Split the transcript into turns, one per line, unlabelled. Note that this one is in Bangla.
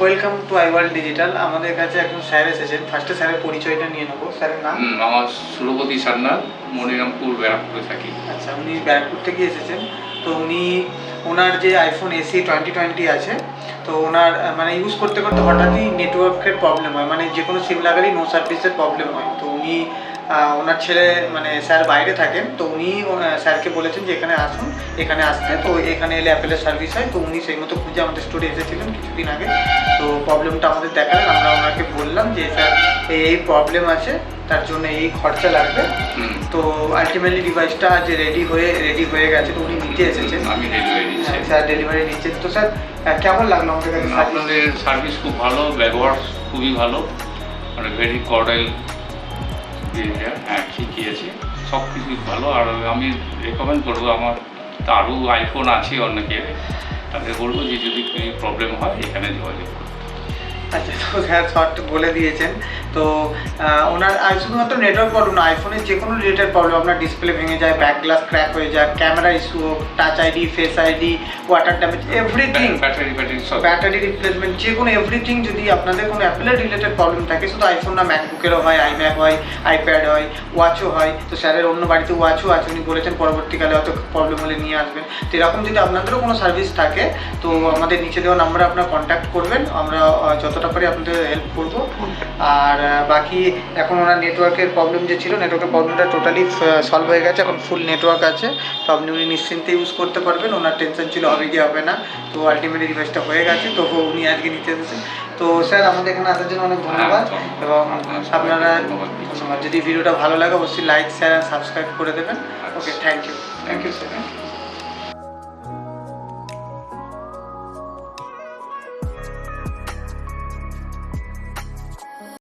Welcome to I world digital. আমাদের কাছে এখন স্যার এসেছেন। ফার্স্টে স্যারের পরিচয়টা নিয়ে নেবো। স্যারের নাম?
আমার সুরপতি সান্যাল, মনিরামপুর ব্যারাকপুরে থাকি।
আচ্ছা, উনি ব্যারাকপুর থেকে এসেছেন। তো ওনার যে আইফোন এসি 2020 আছে, তো ওনার মানে ইউজ করতে করতে হঠাৎই নেটওয়ার্কের প্রবলেম হয়, মানে যে কোনো সিম লাগালেই নো সার্ভিসের প্রবলেম হয়। তো ওনার ছেলে মানে স্যার বাইরে থাকেন, তো উনি স্যারকে বলেছেন যে এখানে আসুন, এখানে আসতে। তো এখানে এলে অ্যাপেলের সার্ভিস হয়। তো উনি সেই মতো খুঁজে আমাদের স্টোরে এসেছিলেন কিছুদিন আগে। তো প্রবলেমটা আমাদের দেখালেন, আমরা ওনাকে বললাম যে স্যার এই প্রবলেম আছে, তার জন্য এই খরচা লাগবে। তো আলটিমেটলি ডিভাইসটা আজ রেডি হয়ে গেছে। তো উনি নিতে এসেছেন,
আমি ডেলিভারি দিচ্ছি।
স্যার ডেলিভারি নিচ্ছেন। তো স্যার কেমন লাগলো আমাদের কাছে?
আপনাদের সার্ভিস খুব ভালো, ব্যবহার খুবই ভালো, মানে ভেরি কর্ডাল। হ্যাঁ, ঠিকই আছে, সব কিছুই ভালো। আর আমি রেকমেন্ড করবো, আমার আরও আইফোন আছে অনেকের, তাদের বলবো যে যদি কোনো প্রবলেম হয় এখানে যোগাযোগ করুন।
আচ্ছা, তো স্যার শর্ট বলে দিয়েছেন। তো ওনার শুধুমাত্র নেটওয়ার্ক প্রবলেম না, আইফোনের যে কোনো রিলেটেড প্রবলেম, আপনার ডিসপ্লে ভেঙে যায়, ব্যাক গ্লাস ক্র্যাক হয়ে যায়, ক্যামেরা ইস্যু হোক, touch ID, face ID, water damage, everything, battery replacement, যে কোনো এভরিথিং, যদি আপনাদের কোনো অ্যাপেলের রিলেটেড প্রবলেম থাকে, শুধু আইফোন না, ম্যাকবুকেরও হয়, আইম্যাক হয়, আইপ্যাড হয়, ওয়াচও হয়। তো স্যারের অন্য বাড়িতে ওয়াচও আছে, উনি বলেছেন পরবর্তীকালে হয়তো প্রবলেম হলে নিয়ে আসবেন। তো এরকম যদি আপনাদেরও কোনো সার্ভিস থাকে, তো আমাদের নিচে দেওয়া নাম্বারে আপনারা কন্ট্যাক্ট করবেন, আমরা যতটা পারি আপনাদের হেল্প করব। আর বাকি এখন ওনার নেটওয়ার্কের প্রবলেম যে ছিল, নেটওয়ার্কের প্রবলেমটা টোটালি সলভ হয়ে গেছে, এখন ফুল নেটওয়ার্ক আছে। তো উনি নিশ্চিন্তে ইউজ করতে পারবেন, ওনার টেনশন ছিল হবে কি হবে না। তো আলটিমেটলি ডিভাইসটা হয়ে গেছে, তো উনি আজকে নিতে এসেছেন। তো স্যার আমাদের এখানে আসার জন্য অনেক ধন্যবাদ। এবং আপনারা যদি ভিডিওটা ভালো লাগে অবশ্যই লাইক, শেয়ার আর সাবস্ক্রাইব করে দেবেন। ওকে, থ্যাংক ইউ স্যার।